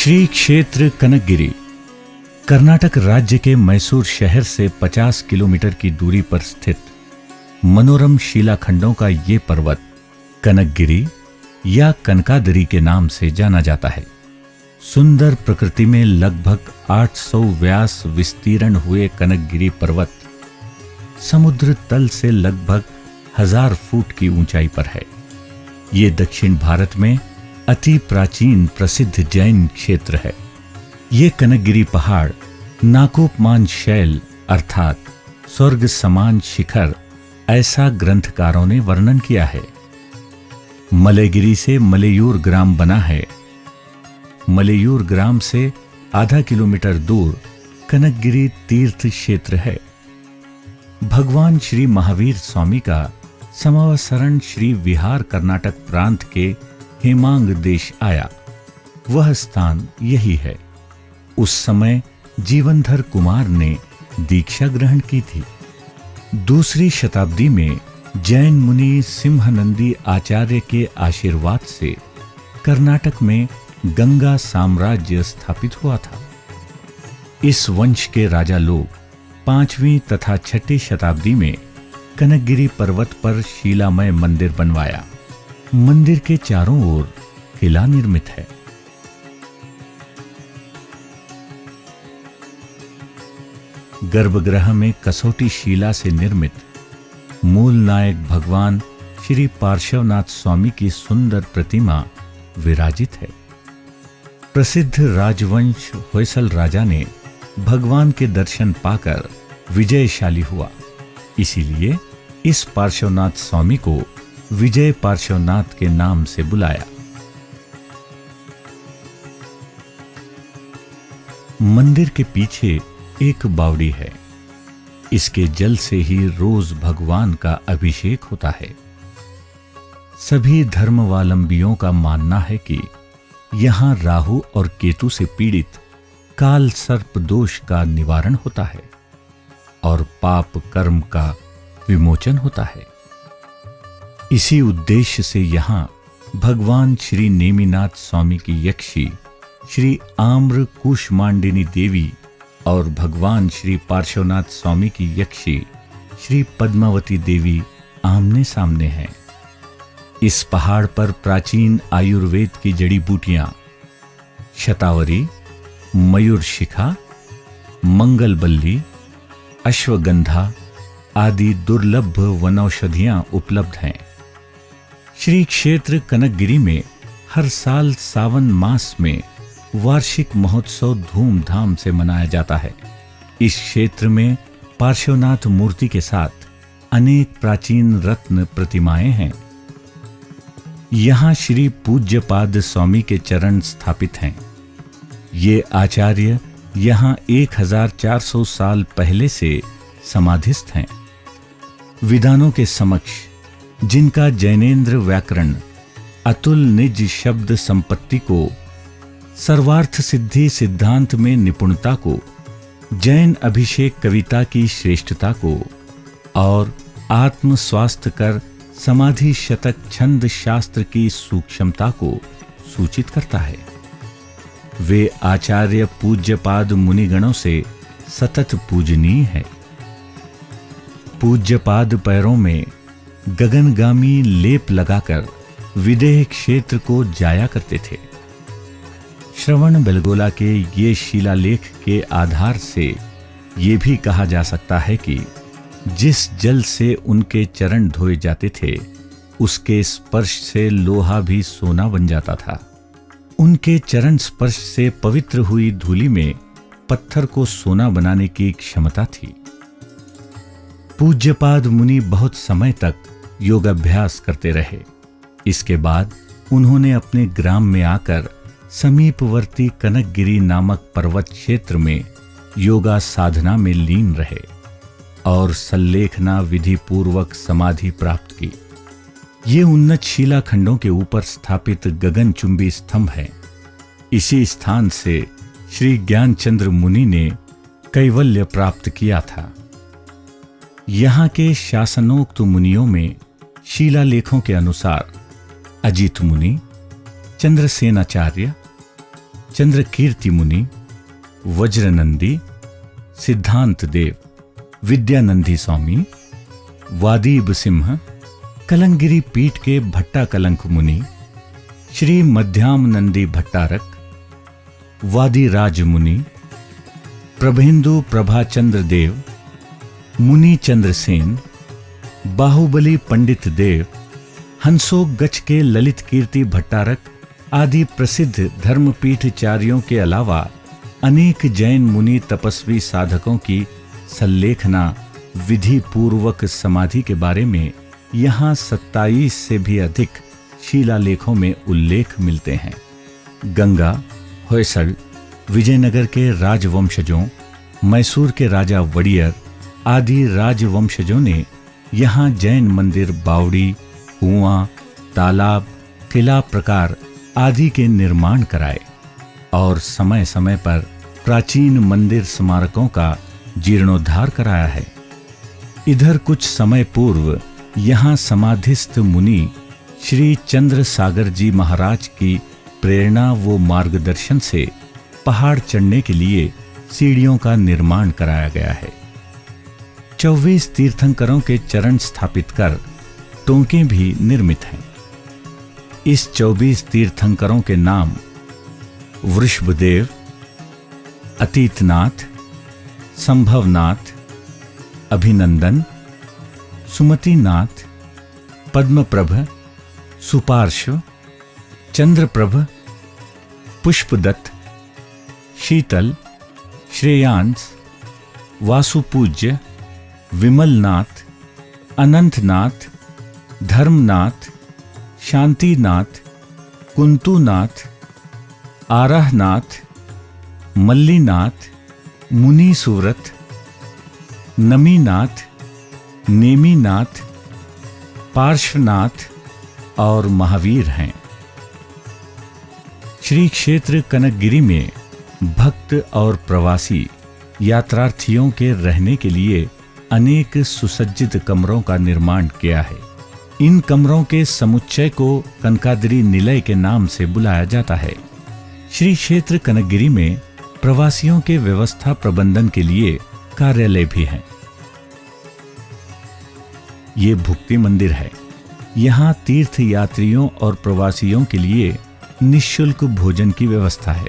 श्री क्षेत्र कनकगिरी कर्नाटक राज्य के मैसूर शहर से 50 किलोमीटर की दूरी पर स्थित मनोरम शिलाखंडों का ये पर्वत कनकगिरी या कनकादरी के नाम से जाना जाता है। सुंदर प्रकृति में लगभग 800 व्यास विस्तीर्ण हुए कनकगिरी पर्वत समुद्र तल से लगभग 1000 फुट की ऊंचाई पर है। ये दक्षिण भारत में अति प्राचीन प्रसिद्ध जैन क्षेत्र है। ये कनकगिरी पहाड़ नाकोपमान शैल अर्थात स्वर्ग समान शिखर ऐसा ग्रंथकारों ने वर्णन किया है। मलयगिरी से मलयूर ग्राम बना है। मलयूर ग्राम से आधा किलोमीटर दूर कनकगिरी तीर्थ क्षेत्र है। भगवान श्री महावीर स्वामी का समावसरण श्री विहार कर्नाटक प्रांत के हेमांग देश आया। वह स्थान यही है। उस समय जीवनधर कुमार ने दीक्षा ग्रहण की थी। दूसरी शताब्दी में जैन मुनि सिंहनंदी आचार्य के आशीर्वाद से कर्नाटक में गंगा साम्राज्य स्थापित हुआ था। इस वंश के राजा लोग 5वीं तथा 6ठी शताब्दी में कनकगिरी पर्वत पर शिलामय मंदिर बनवाया। मंदिर के चारों ओर किला निर्मित है। गर्भगृह में कसौटी शिला से निर्मित मूल नायक भगवान श्री पार्श्वनाथ स्वामी की सुंदर प्रतिमा विराजित है। प्रसिद्ध राजवंश होयसल राजा ने भगवान के दर्शन पाकर विजयशाली हुआ, इसीलिए इस पार्श्वनाथ स्वामी को विजय पार्श्वनाथ के नाम से बुलाया। मंदिर के पीछे एक बावड़ी है। इसके जल से ही रोज भगवान का अभिषेक होता है। सभी धर्मावलंबियों का मानना है कि यहां राहु और केतु से पीड़ित काल सर्प दोष का निवारण होता है और पाप कर्म का विमोचन होता है। इसी उद्देश्य से यहां भगवान श्री नेमिनाथ स्वामी की यक्षी श्री आम्र कुष्मांडिनी देवी और भगवान श्री पार्श्वनाथ स्वामी की यक्षी श्री पद्मावती देवी आमने सामने हैं। इस पहाड़ पर प्राचीन आयुर्वेद की जड़ी बूटियां शतावरी, मयूरशिखा, मंगलबल्ली, अश्वगंधा आदि दुर्लभ वनौषधियां उपलब्ध हैं। श्री क्षेत्र कनकगिरी में हर साल सावन मास में वार्षिक महोत्सव धूमधाम से मनाया जाता है। इस क्षेत्र में पार्श्वनाथ मूर्ति के साथ अनेक प्राचीन रत्न प्रतिमाएं हैं। यहां श्री पूज्यपाद स्वामी के चरण स्थापित हैं। ये आचार्य यहां 1400 साल पहले से समाधिस्थ हैं। विद्वानों के समक्ष जिनका जैनेन्द्र व्याकरण अतुल निज शब्द संपत्ति को, सर्वार्थ सिद्धि सिद्धांत में निपुणता को, जैन अभिषेक कविता की श्रेष्ठता को और आत्म स्वास्थ्य कर समाधि शतक छंद शास्त्र की सूक्ष्मता को सूचित करता है। वे आचार्य पूज्यपाद मुनिगणों से सतत पूजनीय है। पूज्यपाद पैरों में गगनगामी लेप लगाकर विदेह क्षेत्र को जाया करते थे। श्रवण बेलगोला के ये शिलालेख के आधार से ये भी कहा जा सकता है कि जिस जल से उनके चरण धोए जाते थे उसके स्पर्श से लोहा भी सोना बन जाता था। उनके चरण स्पर्श से पवित्र हुई धूलि में पत्थर को सोना बनाने की क्षमता थी। पूज्यपाद मुनि बहुत समय तक योगाभ्यास करते रहे। इसके बाद उन्होंने अपने ग्राम में आकर समीपवर्ती कनकगिरी नामक पर्वत क्षेत्र में योगा साधना में लीन रहे और सल्लेखना विधि पूर्वक समाधि प्राप्त की। ये उन्नत शिलाखंडों के ऊपर स्थापित गगनचुंबी स्तंभ है। इसी स्थान से श्री ज्ञानचंद्र मुनि ने कैवल्य प्राप्त किया था। यहाँ के शासनोक्त मुनियों में शिलालेखों के अनुसार अजित मुनि, चंद्रसेनाचार्य, चंद्रकीर्ति मुनि, वज्रनंदी, सिद्धांत देव, विद्यानंदी स्वामी, वादीब सिंह, कलंगिरी पीठ के भट्टा कलंक मुनि, श्री मध्यामनंदी भट्टारक, वादीराज मुनि, प्रभेंदु प्रभाचंद्र देव, मुनि चंद्रसेन, बाहुबली पंडित देव, हंसो गच के ललित कीर्ति भट्टारक आदि प्रसिद्ध धर्मपीठचार्यों के अलावा अनेक जैन मुनि तपस्वी साधकों की सल्लेखना विधि पूर्वक समाधि के बारे में यहाँ 27 से भी अधिक शिलालेखों में उल्लेख मिलते हैं। गंगा, होयसल, विजयनगर के राजवंशजों, मैसूर के राजा वड़ियर आदि राजवंशजों ने यहाँ जैन मंदिर, बावड़ी, कुआं, तालाब, किला प्रकार आदि के निर्माण कराए और समय समय पर प्राचीन मंदिर स्मारकों का जीर्णोद्धार कराया है। इधर कुछ समय पूर्व यहाँ समाधिस्थ मुनि श्री चंद्र सागर जी महाराज की प्रेरणा व मार्गदर्शन से पहाड़ चढ़ने के लिए सीढ़ियों का निर्माण कराया गया है। 24 तीर्थंकरों के चरण स्थापित कर टोंके भी निर्मित हैं। इस 24 तीर्थंकरों के नाम वृषभदेव, अतीतनाथ, संभवनाथ, अभिनंदन, सुमतिनाथ, पद्मप्रभ, सुपार्श्व, चंद्रप्रभ, पुष्पदत्त, शीतल, श्रेयांश, वासुपूज्य, विमलनाथ, अनंतनाथ, धर्मनाथ, शांतिनाथ, कुंतुनाथ, आराहनाथ, मल्लीनाथ, मुनीसुव्रत, नमीनाथ, नेमीनाथ, पार्श्वनाथ और महावीर हैं। श्री क्षेत्र कनकगिरी में भक्त और प्रवासी यात्रार्थियों के रहने के लिए अनेक सुसज्जित कमरों का निर्माण किया है। इन कमरों के समुच्चय को कनकाद्रि निलय के नाम से बुलाया जाता है। श्री क्षेत्र कनकगिरी में प्रवासियों के व्यवस्था प्रबंधन के लिए कार्यालय भी है। ये भुक्ति मंदिर है। यहाँ तीर्थ यात्रियों और प्रवासियों के लिए निःशुल्क भोजन की व्यवस्था है।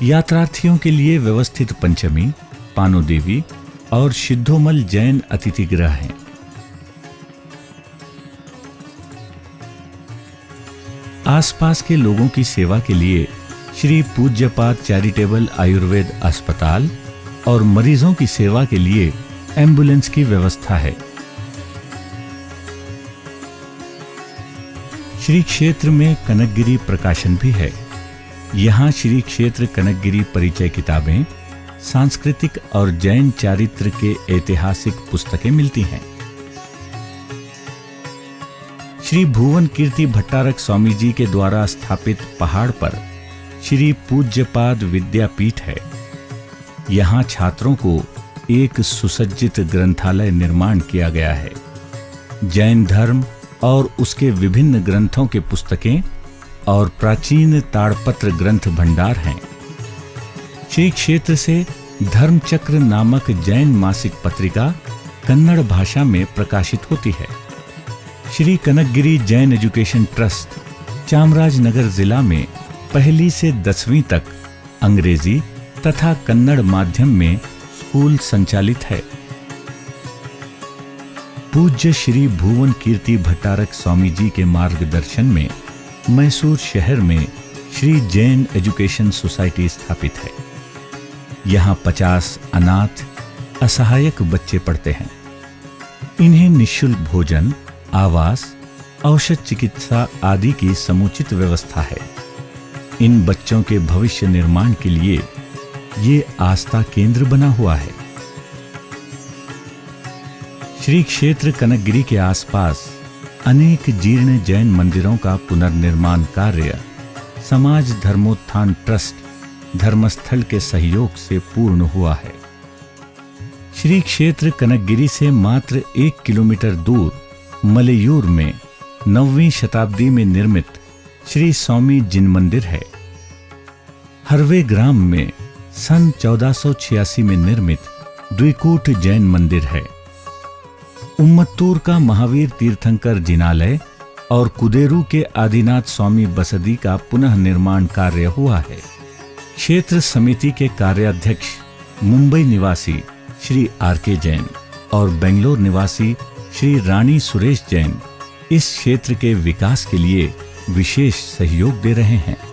यात्रार्थियों के लिए व्यवस्थित पंचमी, पानोदेवी और सिद्धोमल जैन अतिथि गृह हैं। आसपास के लोगों की सेवा के लिए श्री पूज्यपाद चैरिटेबल आयुर्वेद अस्पताल और मरीजों की सेवा के लिए एम्बुलेंस की व्यवस्था है। श्री क्षेत्र में कनकगिरी प्रकाशन भी है। यहाँ श्री क्षेत्र कनकगिरी परिचय किताबें, सांस्कृतिक और जैन चारित्र के ऐतिहासिक पुस्तकें मिलती हैं। श्री भुवन कीर्ति भट्टारक स्वामी जी के द्वारा स्थापित पहाड़ पर श्री पूज्यपाद विद्यापीठ है। यहाँ छात्रों को एक सुसज्जित ग्रंथालय निर्माण किया गया है। जैन धर्म और उसके विभिन्न ग्रंथों के पुस्तकें और प्राचीन ताड़पत्र ग्रंथ भंडार हैं। श्री क्षेत्र से धर्मचक्र नामक जैन मासिक पत्रिका कन्नड़ भाषा में प्रकाशित होती है। श्री कनकगिरी जैन एजुकेशन ट्रस्ट चामराजनगर जिला में 1ली से 10वीं तक अंग्रेजी तथा कन्नड़ माध्यम में स्कूल संचालित है। पूज्य श्री भुवन कीर्ति भट्टारक स्वामी जी के मार्गदर्शन में मैसूर शहर में श्री जैन एजुकेशन सोसाइटी स्थापित है। यहाँ 50 अनाथ असहायक बच्चे पढ़ते हैं। इन्हें निःशुल्क भोजन, आवास, औषध चिकित्सा आदि की समुचित व्यवस्था है। इन बच्चों के भविष्य निर्माण के लिए ये आस्था केंद्र बना हुआ है। श्री क्षेत्र कनकगिरी के आसपास अनेक जीर्ण जैन मंदिरों का पुनर्निर्माण कार्य समाज धर्मोत्थान ट्रस्ट धर्मस्थल के सहयोग से पूर्ण हुआ है। श्री क्षेत्र कनकगिरी से मात्र 1 किलोमीटर दूर मलयूर में 9वीं शताब्दी में निर्मित श्री स्वामी जिन मंदिर है। हरवे ग्राम में सन 1486 में निर्मित द्विकूट जैन मंदिर है। उम्मत्तूर का महावीर तीर्थंकर जिनालय और कुदेरू के आदिनाथ स्वामी बसदी का पुनः निर्माण कार्य हुआ है। क्षेत्र समिति के कार्याध्यक्ष मुंबई निवासी श्री आर.के. जैन और बेंगलोर निवासी श्री रानी सुरेश जैन इस क्षेत्र के विकास के लिए विशेष सहयोग दे रहे हैं।